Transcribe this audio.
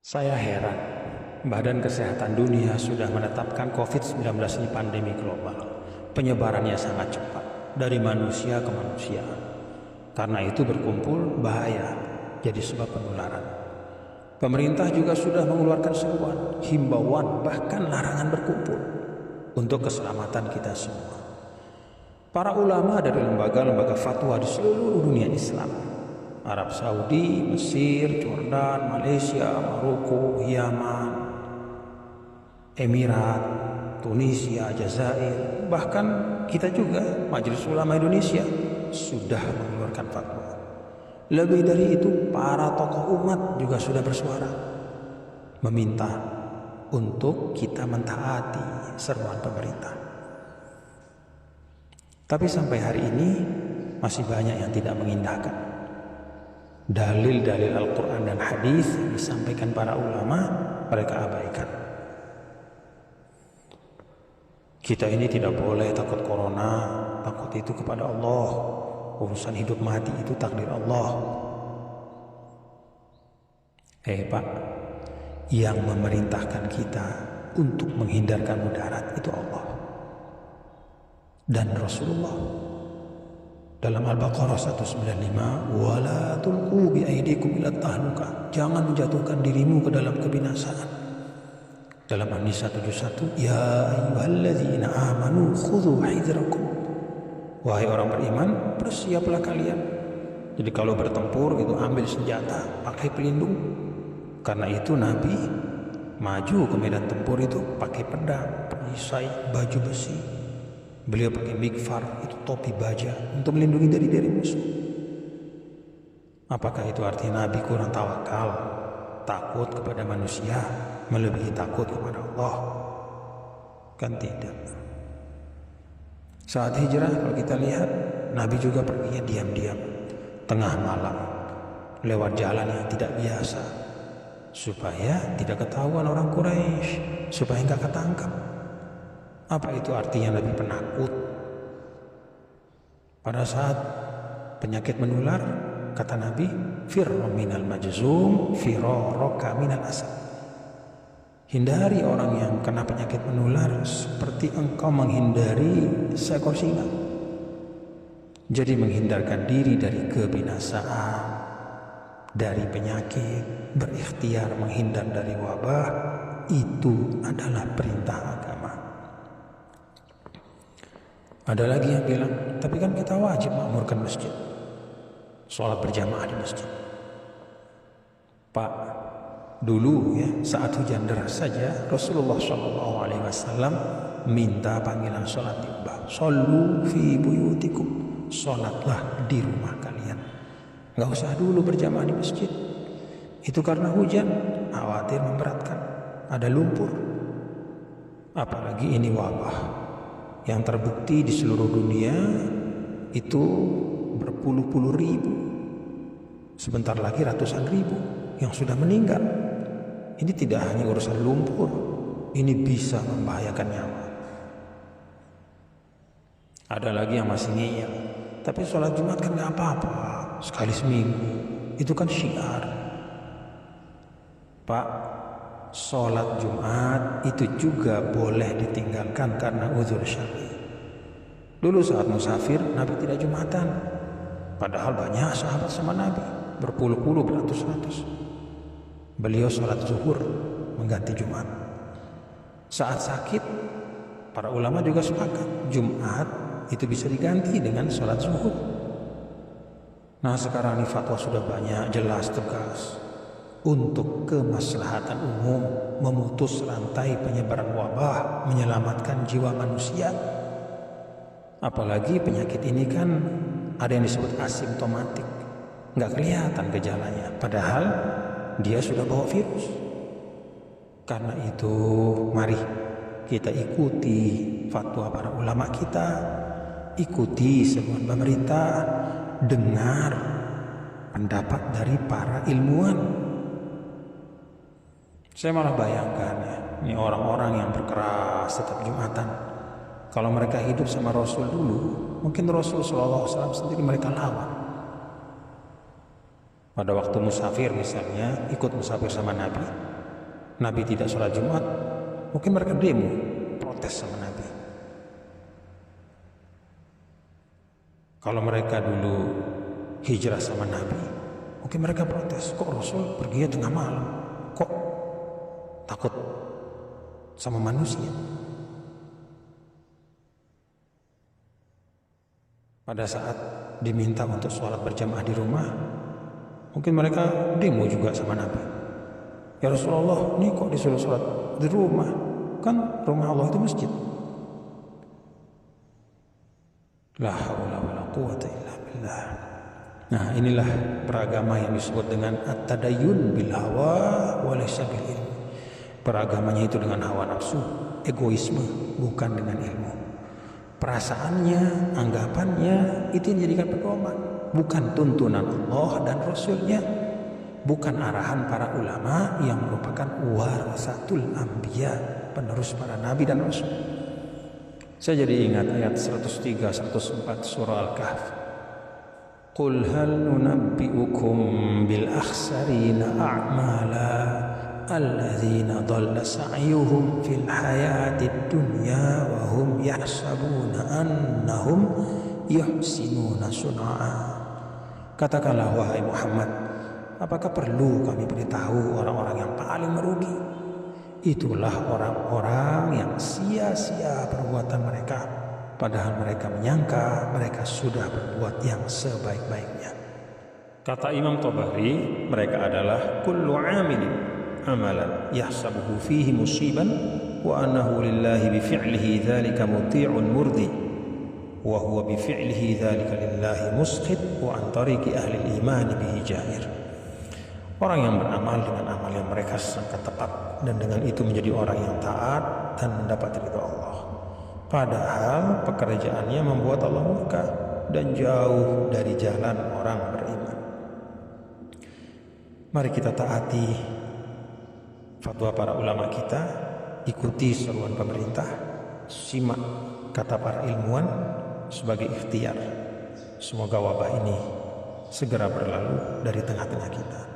Saya heran, Badan Kesehatan Dunia sudah menetapkan COVID-19 ini pandemi global. Penyebarannya sangat cepat, dari manusia ke manusia. Karena itu berkumpul bahaya, jadi sebab penularan. Pemerintah juga sudah mengeluarkan seruan, himbauan, bahkan larangan berkumpul untuk keselamatan kita semua. Para ulama dari lembaga-lembaga fatwa di seluruh dunia Islam, Arab Saudi, Mesir, Jordan, Malaysia, Maroko, Yaman, Emirat, Tunisia, Jazair, bahkan kita juga, Majelis Ulama Indonesia, sudah mengeluarkan fatwa. Lebih dari itu, para tokoh umat juga sudah bersuara, meminta untuk kita mentaati seruan pemerintah. Tapi sampai hari ini masih banyak yang tidak mengindahkan dalil-dalil Al-Quran dan hadis yang disampaikan para ulama, mereka abaikan. Kita ini tidak boleh takut corona, takut itu kepada Allah. Urusan hidup mati itu takdir Allah. Pak, yang memerintahkan kita untuk menghindarkan mudarat itu Allah dan Rasulullah. Dalam Al-Baqarah 195, wala tulqu biaidikum ila tahluka, jangan menjatuhkan dirimu ke dalam kebinasaan. Dalam An-Nisa 71, ya ayyuhalladzina amanu khudhu hidrakum, wahai orang beriman, bersiaplah kalian. Jadi kalau bertempur itu ambil senjata, pakai pelindung. Karena itu Nabi maju ke medan tempur itu pakai pedang, perisai, baju besi. Beliau pakai mikfar, itu topi baja, untuk melindungi dari musuh. Apakah itu artinya Nabi kurang tawakal, takut kepada manusia, melebihi takut kepada Allah? Kan tidak. Saat hijrah kalau kita lihat, Nabi juga perginya diam-diam, tengah malam, lewat jalan yang tidak biasa, supaya tidak ketahuan orang Quraisy, supaya nggak ketangkap. Apa itu artinya Nabi penakut? Pada saat penyakit menular, kata Nabi, firra minal majzum firaraka minal asad. Hindari orang yang kena penyakit menular seperti engkau menghindari seekor singa. Jadi menghindarkan diri dari kebinasaan, dari penyakit, berikhtiar menghindar dari wabah, itu adalah perintah agama. Ada lagi yang bilang, tapi kan kita wajib makmurkan masjid, sholat berjamaah di masjid. Pak, dulu ya saat hujan deras saja Rasulullah SAW minta panggilan sholat diubah. Shollu fi buyutikum, sholatlah di rumah kalian, nggak usah dulu berjamaah di masjid. Itu karena hujan, khawatir memberatkan, ada lumpur. Apalagi ini wabah yang terbukti di seluruh dunia itu berpuluh-puluh ribu, sebentar lagi ratusan ribu yang sudah meninggal. Ini tidak hanya urusan lumpur, ini bisa membahayakan nyawa. Ada lagi yang masih ngeyel, tapi sholat Jumat kan gak apa-apa, sekali seminggu, itu kan syiar. Pak, sholat Jumat itu juga boleh ditinggalkan karena uzur syar'i. Dulu saat musafir, Nabi tidak Jumatan. Padahal banyak sahabat sama Nabi, berpuluh-puluh, beratus-ratus. Beliau sholat zuhur mengganti Jumat. Saat sakit, para ulama juga sepakat, Jumat itu bisa diganti dengan sholat zuhur. Nah sekarang ini fatwa sudah banyak, jelas, tegas. Untuk kemaslahatan umum, memutus rantai penyebaran wabah, menyelamatkan jiwa manusia. Apalagi penyakit ini kan ada yang disebut asimptomatik, nggak kelihatan gejalanya, padahal dia sudah bawa virus. Karena itu mari kita ikuti fatwa para ulama kita, ikuti seruan pemerintah, dengar pendapat dari para ilmuwan. Saya malah bayangkan ya, ini orang-orang yang berkeras tetap Jumatan, kalau mereka hidup sama Rasul dulu, mungkin Rasul SAW sendiri mereka lawan. Pada waktu musafir misalnya, ikut musafir sama Nabi, Nabi tidak sholat Jumat, mungkin mereka demo, protes sama Nabi. Kalau mereka dulu hijrah sama Nabi, mungkin mereka protes, kok Rasul pergi tengah malam, kok takut sama manusia. Pada saat diminta untuk sholat berjamaah di rumah, mungkin mereka demo juga sama Nabi. Ya Rasulullah, ini kok disuruh sholat di rumah? Kan rumah Allah itu masjid. La haula wala quwwata illa billah. Nah, inilah beragama yang disebut dengan at-tadayyun bil hawa wa laysa bil ilm. Beragamanya itu dengan hawa nafsu, egoisme, bukan dengan ilmu. Perasaannya, anggapannya itu yang dijadikan pedoman, bukan tuntunan Allah dan Rasulnya, bukan arahan para ulama yang merupakan warasatul anbiya, penerus para nabi dan rasul. Saya jadi ingat ayat 103, 104 surah Al-Kahf. Qul hal nunabbi'ukum bil akhsarina a'mala alladzina dhalla sa'yuhum fil hayatid dunya wa hum yahsabuna annahum yuhsinuna sun'a. Katakanlah wahai Muhammad, apakah perlu kami beritahu orang-orang yang paling merugi? Itulah orang-orang yang sia-sia perbuatan mereka, padahal mereka menyangka mereka sudah berbuat yang sebaik-baiknya. Kata Imam Tabari, mereka adalah kullu amilin amalan yahsabuhu fihi musiban wa annahu lillahi bi fi'lihi dzalika muti'un murdi wa huwa bi fi'lihi dzalika lillahi muskhit wa an tariqi ahli al-iman bihi jahir. Orang yang beramal dengan amal yang mereka sangka tepat dan dengan itu menjadi orang yang taat dan mendapat ridha Allah, padahal pekerjaannya membuat Allah murka dan jauh dari jalan orang beriman. Mari kita taati fatwa para ulama kita, ikuti seruan pemerintah, simak kata para ilmuwan sebagai ikhtiar. Semoga wabah ini segera berlalu dari tengah-tengah kita.